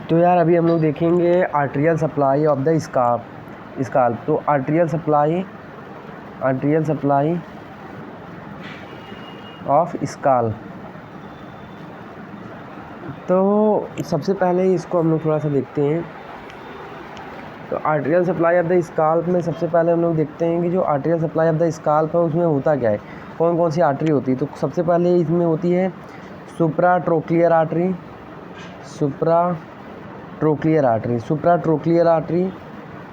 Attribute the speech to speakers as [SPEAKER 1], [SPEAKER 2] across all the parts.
[SPEAKER 1] तो यार अभी हम लोग देखेंगे arterial supply of the scalp. तो आर्टेरियल सप्लाई ऑफ स्काल्प। तो सबसे पहले इसको हम लोग थोड़ा सा देखते हैं। तो arterial supply of the scalp में सबसे पहले हम लोग देखते हैं कि जो arterial supply of the scalp है उसमें होता क्या है, कौन कौन सी आर्टरी होती है। तो सबसे पहले इसमें होती है सुप्राट्रोक्लियर आर्टरी।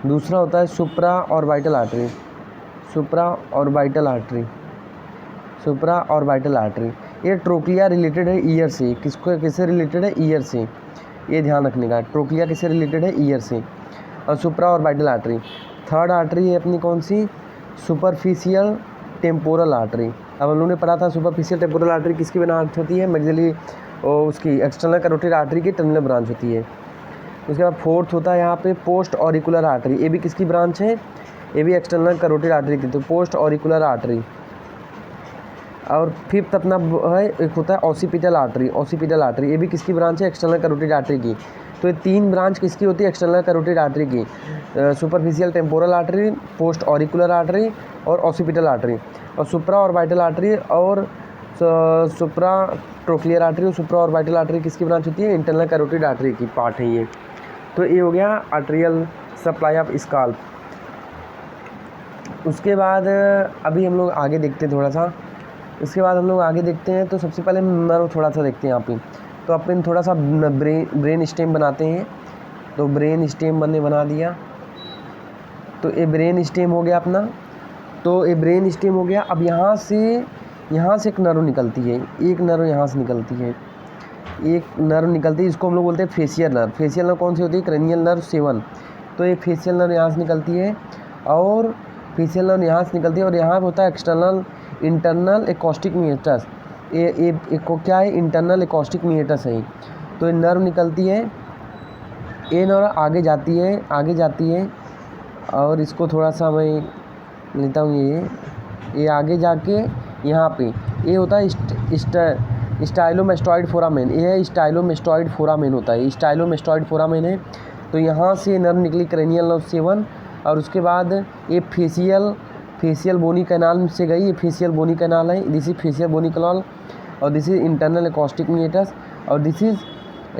[SPEAKER 1] दूसरा होता है सुप्रा ऑर्बिटल आर्टरी। ये ट्रोक्लिया रिलेटेड है ईयर से। किससे रिलेटेड है? ईयर से। ये ध्यान रखने का, ट्रोक्लिया किससे रिलेटेड है? ईयर से। और सुप्रा ऑर्बिटल आर्टरी। थर्ड आर्टरी है अपनी कौन सी? Superficial temporal artery. अब हम लोगों ने पढ़ा था सुपरफिशियल टेम्पोरल आर्टरी किसकी ब्रांच होती है? मेडियली उसकी एक्सटर्नल कैरोटिड आर्टरी की टर्मिनल ब्रांच होती है। उसके बाद फोर्थ होता है यहाँ पे पोस्ट ऑरिकुलर आर्टरी। ये भी किसकी ब्रांच है? ये भी एक्सटर्नल कैरोटिड आर्टरी की। तो पोस्ट ऑरिकुलर आर्टरी। और फिफ्थ अपना है एक होता है ऑसिपिटल आर्टरी। ये भी किसकी ब्रांच है? एक्सटर्नल कैरोटिड आर्टरी की। तो ये तीन ब्रांच किसकी होती है? एक्सटर्नल कैरोटिड आर्टरी की। Superficial temporal artery, post auricular artery और ऑसिपिटल आर्टरी। और सुप्रा ऑर्बिटल आर्टरी और सुप्रा ट्रोक्लियर आर्टरी और सुप्रा ऑर्बिटल आर्टरी किसकी ब्रांच होती है? इंटरनल कैरोटिड आर्टरी की पार्ट है ये। तो ये हो गया आर्टेरियल सप्लाई ऑफ स्काल्प। उसके बाद अभी हम लोग आगे देखते हैं थोड़ा सा। तो सबसे पहले नर्व थोड़ा सा देखते हैं यहाँ पे। तो अपन थोड़ा सा ब्रेन स्टेम बनाते हैं। तो ब्रेन स्टेम बना दिया। तो ये ब्रेन स्टेम हो गया अपना। अब यहाँ से एक नर्व निकलती है। एक नर्व यहाँ से निकलती है। इसको हम लोग बोलते हैं फेशियल नर्व। कौन सी होती है? Cranial nerve 7। तो ये फेशियल नर्व यहाँ से निकलती है और यहाँ होता है इंटरनल एकॉस्टिक मीटस। ये क्या है? इंटरनल एकॉस्टिक मीटस है। तो ये नर्व निकलती है, ये नर्व आगे जाती है और इसको थोड़ा सा मैं लेता हूँ। ये आगे जाके यहाँ पे ये होता है स्टाइलोमेस्टॉइड फोरामेन। ये है स्टाइलोमेस्टॉइड फोरामेन है। तो यहाँ से नर्व निकली क्रेनियल नर्व 7 और उसके बाद ये फेशियल बोनी कैनाल से गई। ये फेशियल बोनी कैनाल है। This is facial bony canal और this is internal acoustic meatus और दिस इज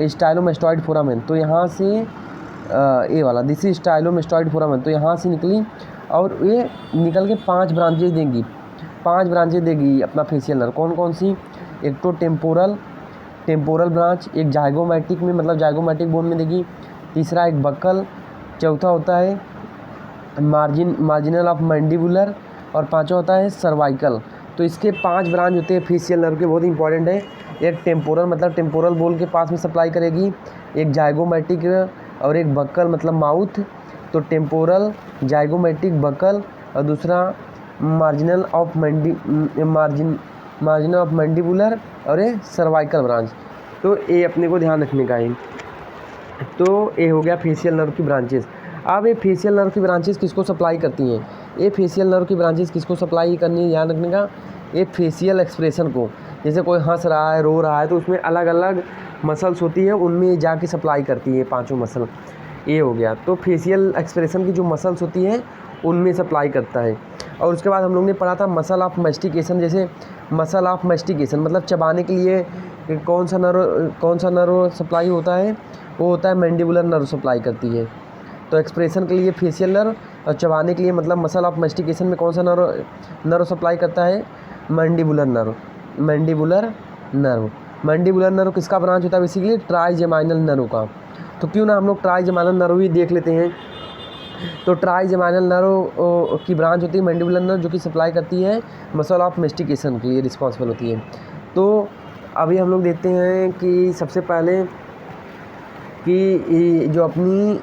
[SPEAKER 1] स्टाइलोमेस्टॉइड फोरामेन। तो यहाँ से ये वाला दिस इज स्टाइलोमेस्टॉइड फोरामेन। तो यहाँ से निकली और ये निकल के 5 ब्रांचेज देगी अपना फेशियल नर्व। कौन सी? एक तो टेम्पोरल ब्रांच, एक जाइगोमैटिक में मतलब जाइगोमैटिक बोन में देगी। तीसरा एक बक्कल। चौथा होता है मार्जिनल ऑफ मैंडिबुलर और पांचवा होता है सर्वाइकल। तो इसके 5 ब्रांच होते हैं फेशियल नर्व के, बहुत इंपॉर्टेंट है। एक टेम्पोरल मतलब टेम्पोरल बोल के पास में सप्लाई करेगी, एक जाइगोमैटिक और एक बक्कल मतलब माउथ। तो टेम्पोरल, जाइगोमैटिक, बक्कल और दूसरा मार्जिनल ऑफ मैंडिबुलर और ये सर्वाइकल ब्रांच। तो ये अपने को ध्यान रखने का है। तो ये हो गया फेशियल नर्व की ब्रांचेस। अब ये फेशियल नर्व की ब्रांचेस किसको सप्लाई करती हैं? ये फेशियल नर्व की ब्रांचेस किसको सप्लाई करनी है, ध्यान रखने का। ये फेशियल एक्सप्रेशन को, जैसे कोई हंस रहा है, रो रहा है, तो उसमें अलग अलग मसल्स होती है, उनमें जाके सप्लाई करती है 5 मसल। ये हो गया। तो फेशियल एक्सप्रेशन की जो मसल्स होती हैं उनमें सप्लाई करता है। और उसके बाद हम लोग ने पढ़ा था मसल ऑफ मैस्टिकेशन। जैसे मसल ऑफ मैस्टिकेशन मतलब चबाने के लिए कौन सा नर्व सप्लाई होता है? वो होता है मैंडिबुलर नर्व सप्लाई करती है। तो एक्सप्रेशन के लिए फेशियल नर्व और चबाने के लिए मतलब मसल ऑफ मैस्टिकेशन में कौन सा नर्व सप्लाई करता है? मैंडिबुलर नर्व किसका ब्रांच होता है? बेसिकली ट्राइजेमाइनल नर्व का। तो क्यों ना हम लोग ट्राइजेमाइनल नर्व ही देख लेते हैं। तो ट्राइजेमाइनल नर्व की ब्रांच होती है मैंडिबुलर नर्व, जो कि सप्लाई करती है मसल ऑफ मैस्टिकेशन के लिए रिस्पॉन्सिबल होती है। तो अभी हम लोग देखते हैं कि सबसे पहले कि जो अपनी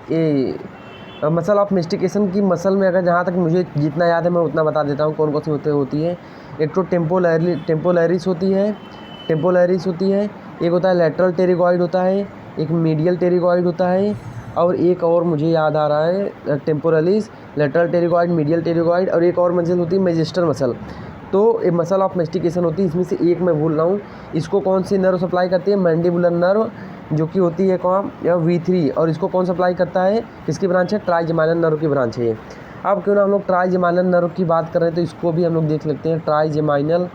[SPEAKER 1] मसल ऑफ मैस्टिकेशन की मसल में, अगर जहाँ तक मुझे जितना याद है मैं उतना बता देता हूँ कौन सी होती है। एक तो टेम्पोलैरिस होती है। एक होता है लैटरल टेरिगॉइड होता है, एक मीडियल टेरिगॉइड होता है और एक और मुझे याद आ रहा है temporalis, lateral pterygoid, medial pterygoid और एक और मसल होती है मैजिस्टर मसल। तो ये मसल ऑफ मैस्टिकेशन होती है। इसमें से एक मैं भूल रहा हूँ। इसको कौन सी नर्व सप्लाई करती है? मैंडिबुलर नर्व जो कि होती है कौन या V3, और इसको कौन सप्लाई करता है, किसकी ब्रांच है, ट्राइजेमिनल नर्व की ब्रांच है ये। अब क्यों ना हम लोग ट्राइजेमिनल नर्व की बात कर रहे हैं तो इसको भी हम लोग देख लेते हैं। ट्राइजेमिनल,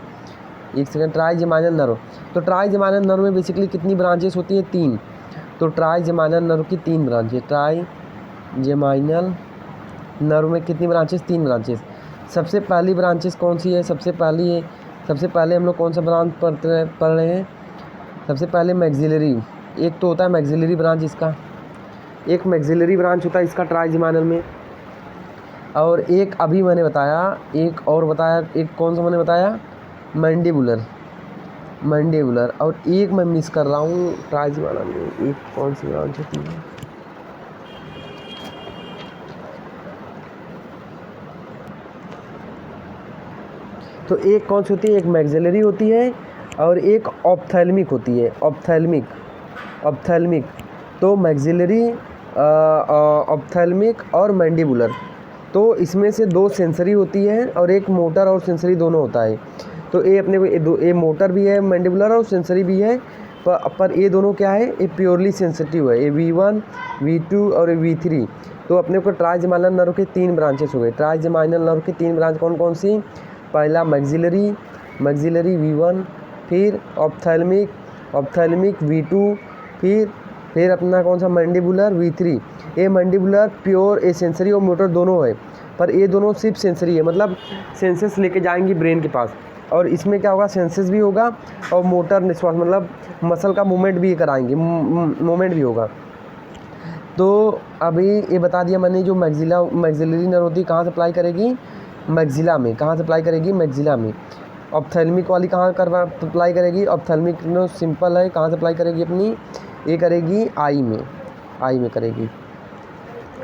[SPEAKER 1] एक सेकंड, ट्राइजेमिनल नर्व। तो ट्राइजेमिनल नर्व में बेसिकली कितनी ब्रांचेस होती है, 3। तो ट्राइजेमिनल नर्व की 3 ब्रांचेस। ट्राइजेमिनल नर्व में कितनी ब्रांचेस, 3 ब्रांचेस। सबसे पहली ब्रांचेस कौन सी है, सबसे पहले हम लोग कौन सा ब्रांच पढ़ रहे हैं, सबसे पहले मैक्सिलरी। एक तो होता है मैक्सिलरी ब्रांच इसका, एक मैक्सिलरी ब्रांच होता है इसका ट्राइजेमिनल में, और एक अभी मैंने बताया, एक और बताया, एक कौन सा मैंने बताया, मैंडिबुलर, और एक मैं मिस कर रहा हूँ ट्राइजेमिनल में, एक कौन सी ब्रांच होती है, तो एक कौन सी होती है, एक मैक्सिलरी होती है और एक ऑप्थेल्मिक होती है। ऑप्थेल्मिक तो मैक्सिलरी, ऑप्थेल्मिक और मैंडिबुलर, तो इसमें से 2 सेंसरी होती है और एक मोटर और सेंसरी दोनों होता है। तो ये अपने को ये मोटर भी है, मैंडिबुलर और सेंसरी भी है, पर ये दोनों क्या है, ये प्योरली सेंसिटिव है, ये V1, V2 और V3। तो अपने को ट्राइजेमिनल नर्व के 3 ब्रांचेस हो गए। ट्राइजेमिनल नर्व की 3 ब्रांच कौन कौन सी, पहला मैक्सिलरी V1, फिर ऑप्थेल्मिक V2, फिर अपना कौन सा मैंडिबुलर V3। ये मैंडिबुलर प्योर, ये सेंसरी और मोटर दोनों है, पर ये दोनों सिर्फ सेंसरी है, मतलब सेंसेस लेके जाएंगी ब्रेन के पास, और इसमें क्या होगा, सेंसेस भी होगा और मोटर निश्वास मतलब मसल का मूवमेंट भी कराएंगे, मूवमेंट भी होगा। तो अभी ये बता दिया मैंने, जो मैक्सिलरी नर्व होती है कहाँ सप्लाई करेगी, मैक्सिला में। कहाँ सप्लाई करेगी, मैक्सिला में। ऑप्थेल्मिक वाली कहाँ सप्लाई करेगी, ऑप्थेल्मिक नो सिंपल है, कहाँ सप्लाई करेगी अपनी, ये करेगी आई में करेगी,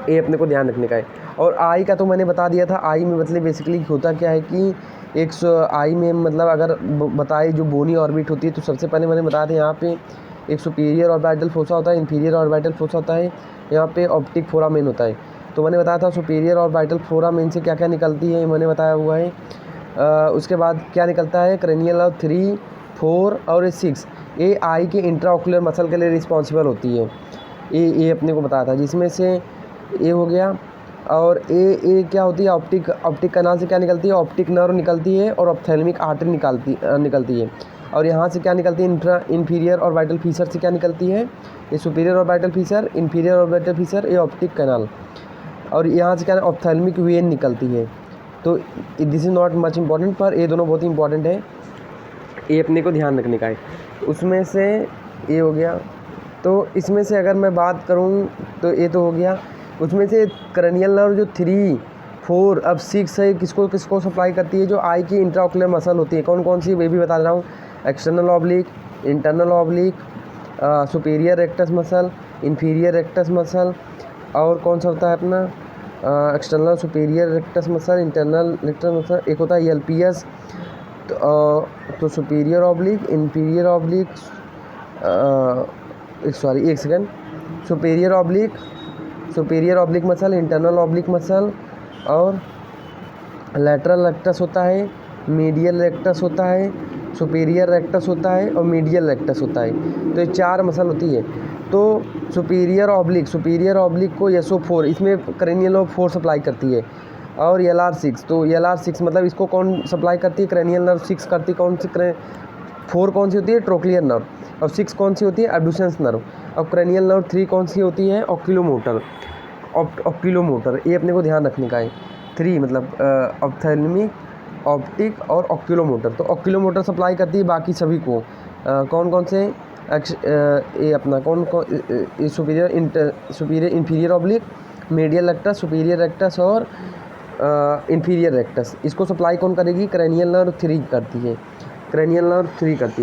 [SPEAKER 1] ये अपने को ध्यान रखने का है। और आई का तो मैंने बता दिया था, आई में मतलब बेसिकली होता क्या है कि आई में मतलब अगर बताए जो बोनी ऑर्बिट होती है, तो सबसे पहले मैंने बताया था यहाँ पे एक सुपीरियर ऑर्बिटल फोसा होता है, इन्फीरियर ऑर्बिटल फोसा होता है, यहाँ पे ऑप्टिक फोरामेन होता है। तो मैंने बताया था सुपीरियर ऑर्बिटल फोरामेन से क्या क्या निकलती है, मैंने बताया हुआ है। उसके बाद क्या निकलता है, क्रेनियल नर्व 3, 4 और 6, ये आई के इंट्राओकुलर मसल के लिए रिस्पॉन्सिबल होती है। ये अपने को बताया था, जिसमें से ये हो गया। और ए क्या होती है, ऑप्टिक कैनाल से क्या निकलती है, ऑप्टिक नर्व निकलती है और ऑप्थेल्मिक आर्टरी निकलती है। और यहाँ से क्या निकलती है, इन्फीरियर ऑर्बिटल फीसर से क्या निकलती है, ये superior orbital Fisher, inferior orbital Fisher, ये ऑप्टिक कैनाल, और यहाँ से क्या ऑप्थेल्मिक वेन निकलती है। तो this is not much important, पर ये दोनों बहुत ही इंपॉर्टेंट है, ये अपने को ध्यान रखने का है। उसमें से ये हो गया। तो इसमें से अगर मैं बात करूँ तो ये तो हो गया। उसमें से क्रेनियल नर्व जो 3, 4 अब 6 है, किसको सप्लाई करती है, जो आई की इंट्राओकुलर मसल होती है, कौन कौन सी, वे भी बता रहा हूँ। External oblique, internal oblique, superior rectus muscle, inferior rectus muscle, और कौन सा होता है अपना external superior rectus muscle, internal rectus muscle, एक होता है ELPS। तो superior oblique, inferior oblique, sorry एक second, superior oblique muscle, internal oblique muscle, और लैटरल रेक्टस होता है, मीडियल रेक्टस होता है, सुपीरियर रेक्टस होता है और मीडियल रेक्टस होता है। तो ये 4 मसल होती है। तो सुपीरियर ऑब्लिक को SO4, इसमें क्रेनियल नर्व 4 सप्लाई करती है, और LR6, तो LR6 मतलब इसको कौन सप्लाई करती है, क्रेनियल नर्व 6 करती है। कौन सी 4 कौन सी होती है, ट्रोक्लियर नर्व, और 6 कौन सी होती है, एब्ड्यूसेंस नर्व, और क्रेनियल नर्व 3 कौन सी होती है, ऑक्यूलोमोटर। ये अपने को ध्यान रखने का है। 3 मतलब ऑप्थेल्मिक, ऑप्टिक और ऑक्यूलोमोटर। तो ऑक्यूलोमोटर सप्लाई करती है बाकी सभी को, कौन कौन से, ये अपना कौन superior, inferior oblique, medial rectus, superior rectus और इन्फीरियर रेक्टस। इसको सप्लाई कौन करेगी, क्रेनियल नर्व 3 करती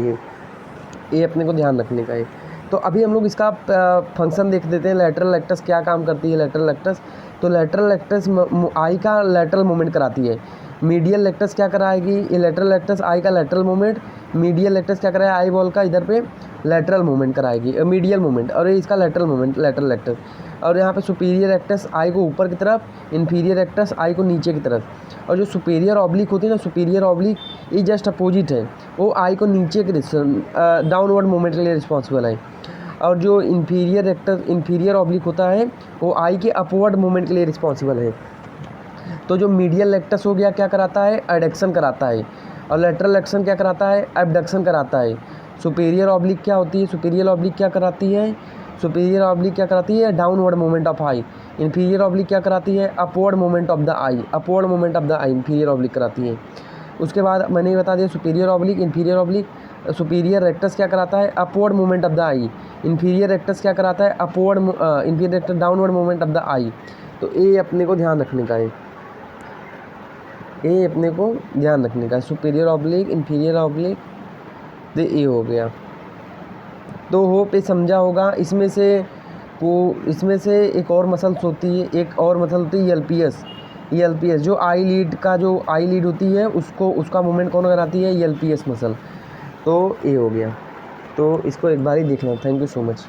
[SPEAKER 1] है, ये अपने को ध्यान रखने का है। तो अभी हम लोग इसका फंक्शन देख देते हैं, लैटरल रेक्टस क्या काम करती है। लैटरल रेक्टस, तो लैटरल रेक्टस आई का लैटरल मूवमेंट कराती है। मीडियल रेक्टस क्या कराएगी, ये लैटरल रेक्टस आई का लैटरल मूवमेंट, मीडियल रेक्टस क्या कराएगा, आई बॉल का इधर पे लैटरल मूवमेंट कराएगी, मीडियल मूवमेंट, और ये इसका लैटरल मूवमेंट, लैटरल रेक्टस। और यहाँ पे सुपीरियर रेक्टस आई को ऊपर की तरफ, इन्फीरियर रेक्टस आई को नीचे की तरफ, और जो सुपीरियर ऑब्लिक होती है ना, सुपीरियर ऑब्लिक ये जस्ट अपोजिट है, वो आई को नीचे के डाउनवर्ड मूवमेंट के लिए रिस्पॉन्सिबल है। और जो इन्फीरियर ऑब्लिक होता है वो आई के अपवर्ड मूवमेंट के लिए रिस्पॉन्सिबल है। तो जो मीडियल रेक्टस हो गया क्या कराता है, एडक्शन कराता है, और लेटरल एक्शन क्या कराता है, एबडक्शन कराता है। सुपीरियर ऑब्लिक क्या होती है, सुपीरियर ऑब्लिक क्या कराती है, सुपीरियर ऑब्लिक क्या कराती है, downward movement of eye. Inferior oblique क्या कराती है, upward movement of the eye, upward movement of the eye inferior oblique कराती है। उसके बाद मैंने बता दिया superior oblique, inferior oblique. Superior rectus क्या कराता है, upward movement of the eye. Inferior rectus क्या कराता है, inferior rectus downward movement of the eye. तो ये अपने को ध्यान रखने का है, ये अपने को ध्यान रखने का है, सुपीरियर ऑब्लिक, इन्फीरियर ऑब्लिक, तो ये हो गया। तो होप ये समझा होगा। इसमें से एक और मसल्स होती है, एक और मसल होती है एलपीएस, जो आई लीड होती है उसका मूवमेंट कौन कराती है, एलपीएस मसल। तो ये हो गया। तो इसको एक बार ही देखना। Thank you so much.